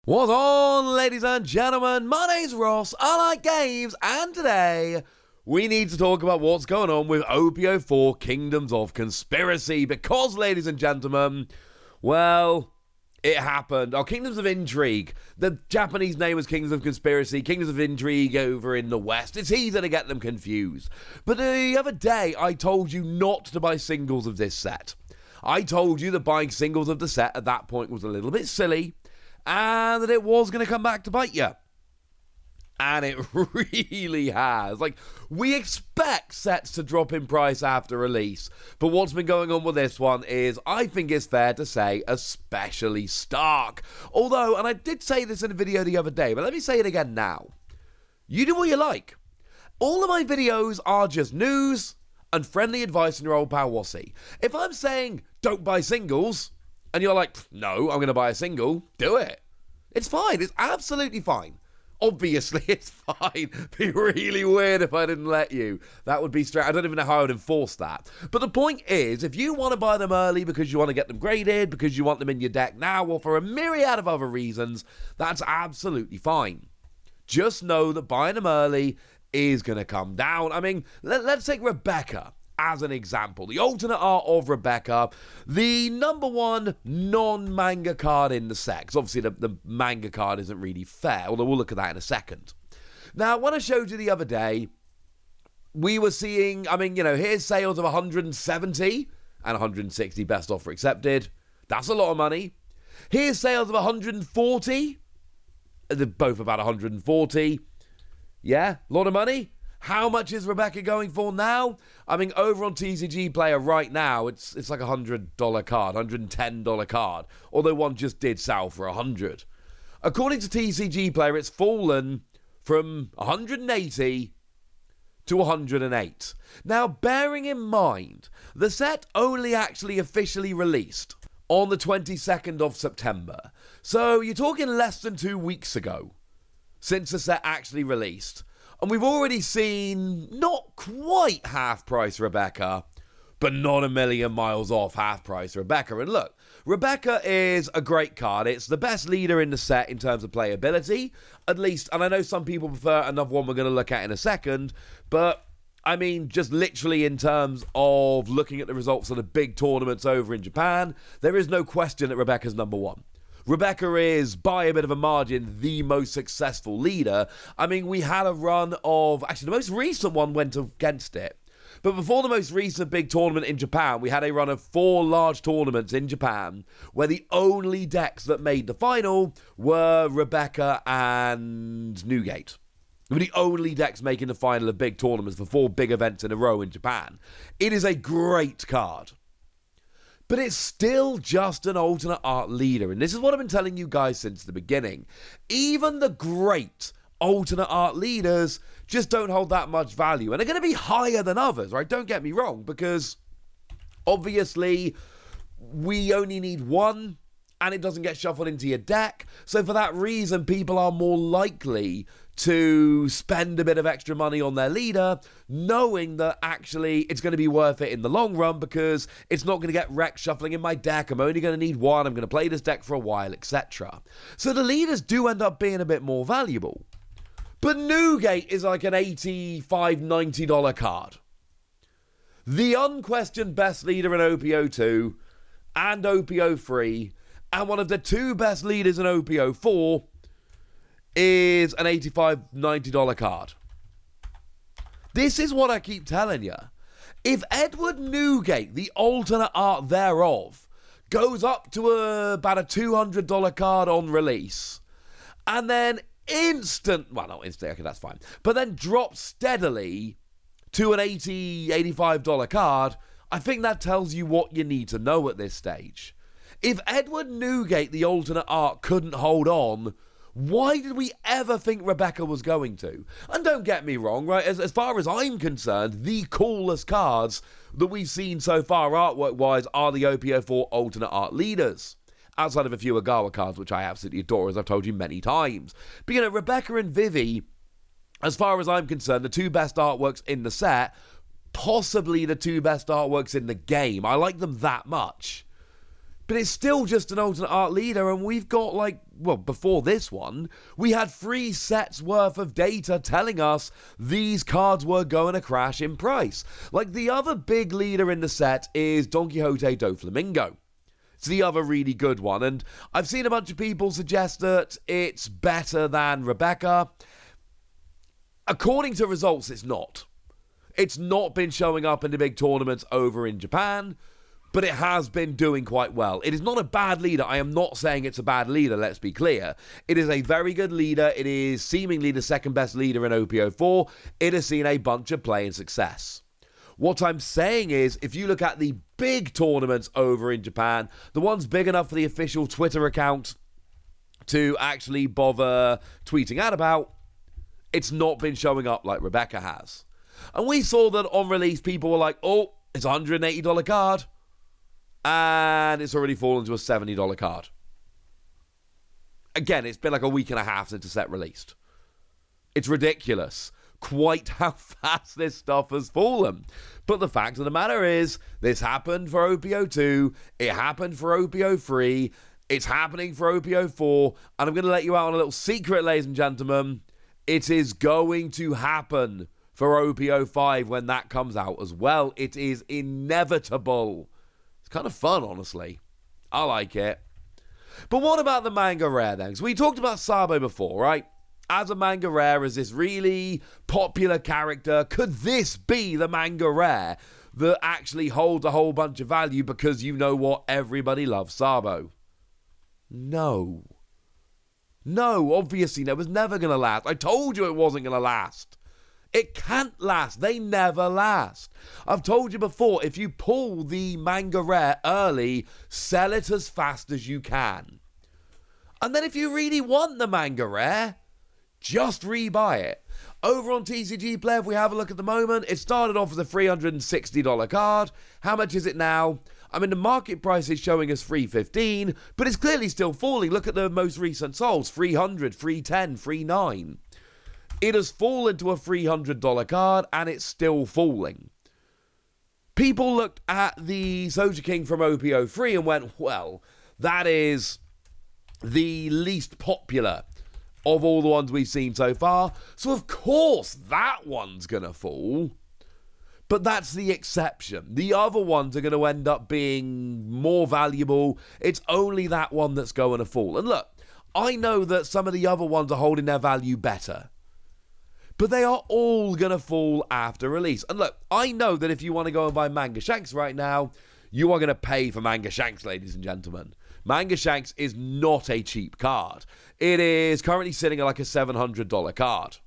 What's on, ladies and gentlemen? My name's Ross, I like games, and today we need to talk about what's going on with OP-04 Kingdoms of Conspiracy, because, ladies and gentlemen, well, it happened. Oh, Kingdoms of Intrigue. The Japanese name is Kingdoms of Conspiracy, Kingdoms of Intrigue over in the West. It's easy to get them confused. But the other day, I told you not to buy singles of this set. I told you that buying singles of the set at that point was a little bit silly, and that it was going to come back to bite you. And it really has. Like, we expect sets to drop in price after release, but what's been going on with this one is, I think it's fair to say, especially stark. Although, and I did say this in a video the other day, but let me say it again now. You do what you like. All of my videos are just news and friendly advice on your old pal Wassy. If I'm saying, don't buy singles, and you're like, no, I'm going to buy a single, do it. It's fine. It's absolutely fine. Obviously, it's fine. It'd be really weird if I didn't let you. That would be straight. I don't even know how I would enforce that. But the point is, if you want to buy them early because you want to get them graded, because you want them in your deck now, or for a myriad of other reasons, that's absolutely fine. Just know that buying them early is going to come down. I mean, let's take Rebecca as an example. The alternate art of Rebecca, the number one non-manga card in the set. Because obviously the manga card isn't really fair, although we'll look at that in a second. Now, when I showed you the other day, we were seeing, I mean, you know, here's sales of 170 and 160 best offer accepted. That's a lot of money. Here's sales of 140. They're both about 140. Yeah, a lot of money. How much is Rebecca going for now? I mean, over on TCG Player right now, it's like a $100 card, $110 card, although one just did sell for $100. According to TCG Player, it's fallen from 180 to 108. Now, bearing in mind, the set only actually officially released on the 22nd of September. So you're talking less than 2 weeks ago since the set actually released. And we've already seen not quite half price Rebecca, but not a million miles off half price Rebecca. And look, Rebecca is a great card. It's the best leader in the set in terms of playability, at least. And I know some people prefer another one we're going to look at in a second, but I mean, just literally in terms of looking at the results of the big tournaments over in Japan, there is no question that Rebecca's number one. Rebecca is, by a bit of a margin, the most successful leader. I mean, we had a run of... Actually, the most recent one went against it. But before the most recent big tournament in Japan, we had a run of 4 large tournaments in Japan where the only decks that made the final were Rebecca and Newgate. They were the only decks making the final of big tournaments for 4 big events in a row in Japan. It is a great card. But it's still just an alternate art leader. And this is what I've been telling you guys since the beginning. Even the great alternate art leaders just don't hold that much value. And they're going to be higher than others, right? Don't get me wrong, because obviously we only need one and it doesn't get shuffled into your deck. So for that reason, people are more likely to spend a bit of extra money on their leader, knowing that actually it's going to be worth it in the long run because it's not going to get wrecked shuffling in my deck. I'm only going to need one. I'm going to play this deck for a while, etc. So the leaders do end up being a bit more valuable. But Newgate is like an $85, $90 card. The unquestioned best leader in OP-02 and OP-03, and one of the 2 best leaders in OP-04 is an $85, $90 card. This is what I keep telling you. If Edward Newgate, the alternate art thereof, goes up to about a $200 card on release, and then not instant, okay, that's fine, but then drops steadily to an $80, $85 card, I think that tells you what you need to know at this stage. If Edward Newgate, the alternate art, couldn't hold on, why did we ever think Rebecca was going to? And don't get me wrong, right? As far as I'm concerned, the coolest cards that we've seen so far artwork-wise are the OP-04 alternate art leaders. Outside of a few Agawa cards, which I absolutely adore, as I've told you many times. But, you know, Rebecca and Vivi, as far as I'm concerned, the 2 best artworks in the set, possibly the 2 best artworks in the game. I like them that much. But it's still just an alternate art leader, and we've got, like, well, before this one, we had 3 sets worth of data telling us these cards were going to crash in price. Like, the other big leader in the set is Don Quixote Doflamingo. It's the other really good one, and I've seen a bunch of people suggest that it's better than Rebecca. According to results, it's not. It's not been showing up in the big tournaments over in Japan, but it has been doing quite well. It is not a bad leader. I am not saying it's a bad leader, let's be clear. It is a very good leader. It is seemingly the second best leader in OP-04. It has seen a bunch of play and success. What I'm saying is, if you look at the big tournaments over in Japan, the ones big enough for the official Twitter account to actually bother tweeting out about, it's not been showing up like Rebecca has. And we saw that on release, people were like, oh, it's a $180 card. And it's already fallen to a $70 card. Again, it's been like a week and a half since the set released. It's ridiculous quite how fast this stuff has fallen. But the fact of the matter is, this happened for OP-02, it happened for OP-03, it's happening for OP-04, and I'm going to let you out on a little secret, ladies and gentlemen. It is going to happen for OP-05 when that comes out as well. It is inevitable. It's kind of fun, honestly. I like it. But what about the manga rare then? Because we talked about Sabo before, right? As a manga rare, as this really popular character, could this be the manga rare that actually holds a whole bunch of value because you know what? Everybody loves Sabo. No. No, obviously, that was never going to last. I told you it wasn't going to last. It can't last. They never last. I've told you before, if you pull the manga rare early, sell it as fast as you can. And then if you really want the manga rare, just rebuy it. Over on TCG Play, if we have a look at the moment, it started off as a $360 card. How much is it now? I mean, the market price is showing us $315, but it's clearly still falling. Look at the most recent solds, $300, $310, $309. It has fallen to a $300 card, and it's still falling. People looked at the Soja King from OP-03 and went, well, that is the least popular of all the ones we've seen so far, so of course that one's gonna fall. But that's the exception. The other ones are going to end up being more valuable. It's only that one that's going to fall. And look, I know that some of the other ones are holding their value better, but they are all going to fall after release. And look, I know that if you want to go and buy Manga Shanks right now, you are going to pay for Manga Shanks, ladies and gentlemen. Manga Shanks is not a cheap card. It is currently sitting at like a $700 card.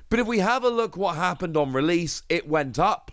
But if we have a look what happened on release, it went up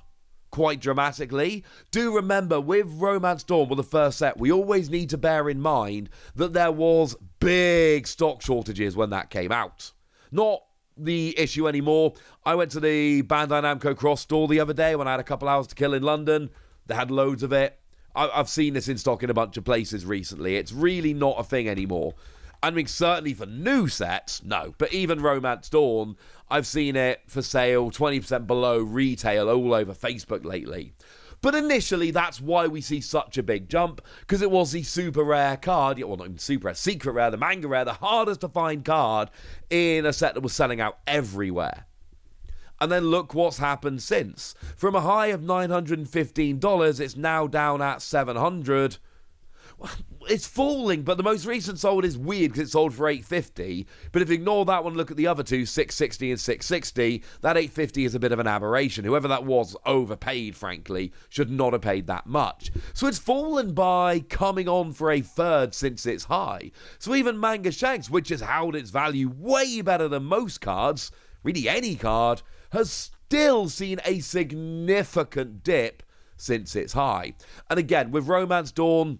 quite dramatically. Do remember, with Romance Dawn, well, the first set, we always need to bear in mind that there was big stock shortages when that came out. Not the issue anymore. I went to the Bandai Namco Cross store the other day when I had a couple hours to kill in London. They had loads of it. I've seen this in stock in a bunch of places recently. It's really not a thing anymore. I mean, certainly for new sets, no. But even Romance Dawn, I've seen it for sale 20% below retail all over Facebook lately. But initially, that's why we see such a big jump, because it was the super rare card, well, not even super rare, secret rare, the manga rare, the hardest to find card in a set that was selling out everywhere. And then look what's happened since. From a high of $915, it's now down at $700. It's falling, but the most recent sold is weird because it sold for $850. But if you ignore that one, look at the other two, $660 and $660. That $850 is a bit of an aberration. Whoever that was overpaid, frankly, should not have paid that much. So it's fallen by coming on for a third since its high. So even Manga Shanks, which has held its value way better than most cards, really any card, has still seen a significant dip since its high. And again, with Romance Dawn,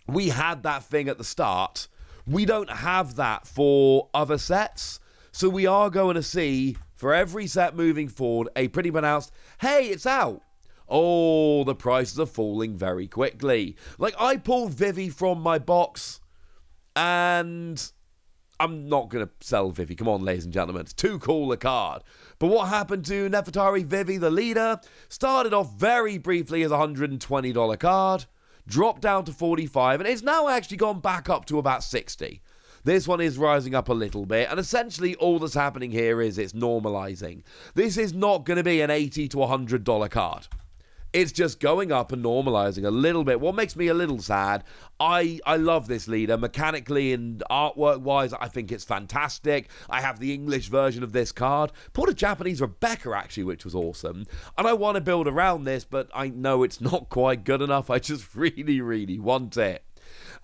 we had that thing at the start. We don't have that for other sets. So we are going to see, for every set moving forward, a pretty pronounced, hey, it's out. Oh, the prices are falling very quickly. Like, I pulled Vivi from my box, and I'm not going to sell Vivi. Come on, ladies and gentlemen. It's too cool a card. But what happened to Nefertari Vivi, the leader? Started off very briefly as a $120 card. dropped down to 45, and it's now actually gone back up to about 60. This one is rising up a little bit, and essentially all that's happening here is it's normalizing. This is not going to be an $80 to $100 card. It's just going up and normalizing a little bit. What makes me a little sad, I love this leader. Mechanically and artwork-wise, I think it's fantastic. I have the English version of this card. Pulled a Japanese Rebecca, actually, which was awesome. And I want to build around this, but I know it's not quite good enough. I just really, really want it.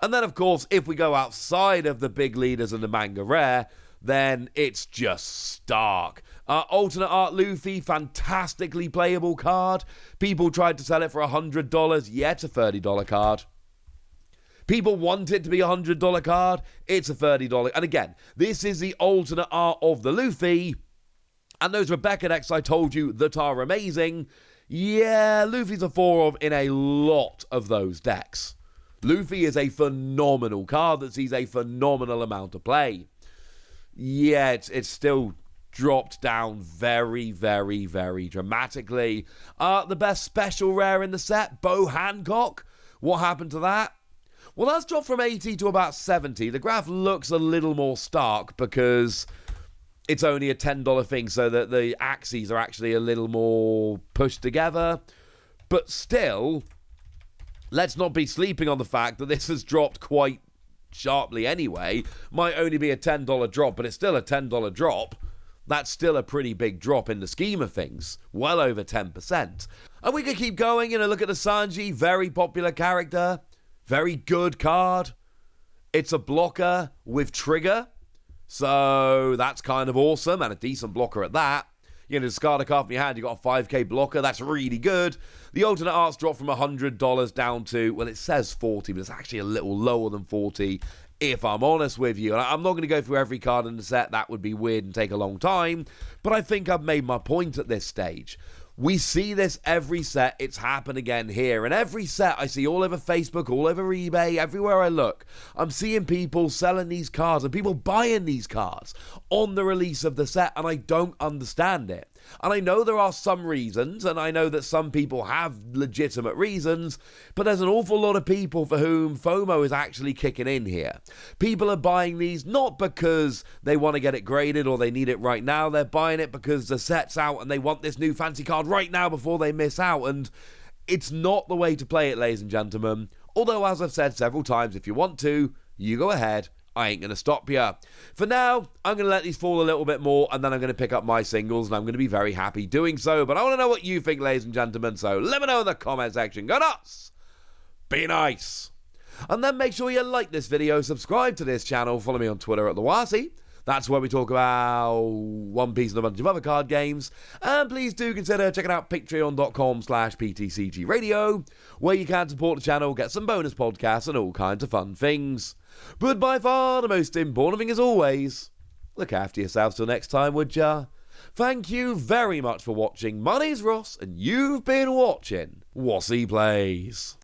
And then, of course, if we go outside of the big leaders and the manga rare, then it's just stark. Alternate art Luffy, fantastically playable card. People tried to sell it for $100, yet a $30 card. People want it to be a $100 card, it's a $30. And again, this is the alternate art of the Luffy. And those Rebecca decks I told you that are amazing, yeah, Luffy's a 4 of in a lot of those decks. Luffy is a phenomenal card that sees a phenomenal amount of play. Yeah, it's still dropped down very, very, very dramatically. The best special rare in the set, Bo Hancock. What happened to that? Well, that's dropped from 80 to about 70. The graph looks a little more stark because it's only a $10 thing, so that the axes are actually a little more pushed together. But still, let's not be sleeping on the fact that this has dropped quite sharply anyway. Might only be a $10 drop, but it's still a $10 drop. That's still a pretty big drop in the scheme of things. Well over 10%. And we could keep going, look at the Sanji. Very popular character. Very good card. It's a blocker with trigger. So that's kind of awesome, and a decent blocker at that. Discard a card from your hand, you got a 5k blocker, that's really good. The alternate art's dropped from $100 down to, well, it says 40, but it's actually a little lower than 40, if I'm honest with you. And I'm not going to go through every card in the set, that would be weird and take a long time, but I think I've made my point at this stage. We see this every set, it's happened again here, and every set I see all over Facebook, all over eBay, everywhere I look, I'm seeing people selling these cards and people buying these cards on the release of the set, and I don't understand it. And I know there are some reasons, and I know that some people have legitimate reasons, but there's an awful lot of people for whom FOMO is actually kicking in here. People are buying these not because they want to get it graded or they need it right now, they're buying it because the set's out and they want this new fancy card right now before they miss out, and it's not the way to play it, ladies and gentlemen. Although, as I've said several times, if you want to, you go ahead. I ain't going to stop you. For now, I'm going to let these fall a little bit more, and then I'm going to pick up my singles, and I'm going to be very happy doing so. But I want to know what you think, ladies and gentlemen, so let me know in the comment section. Go nuts! Be nice! And then make sure you like this video, subscribe to this channel, follow me on Twitter at TheWasi. That's where we talk about One Piece and a bunch of other card games. And please do consider checking out patreon.com/PTCG Radio, where you can support the channel, get some bonus podcasts, and all kinds of fun things. But by far the most important thing, as always, look after yourselves till next time, would ya? Thank you very much for watching. My name's Ross, and you've been watching Wasi Plays.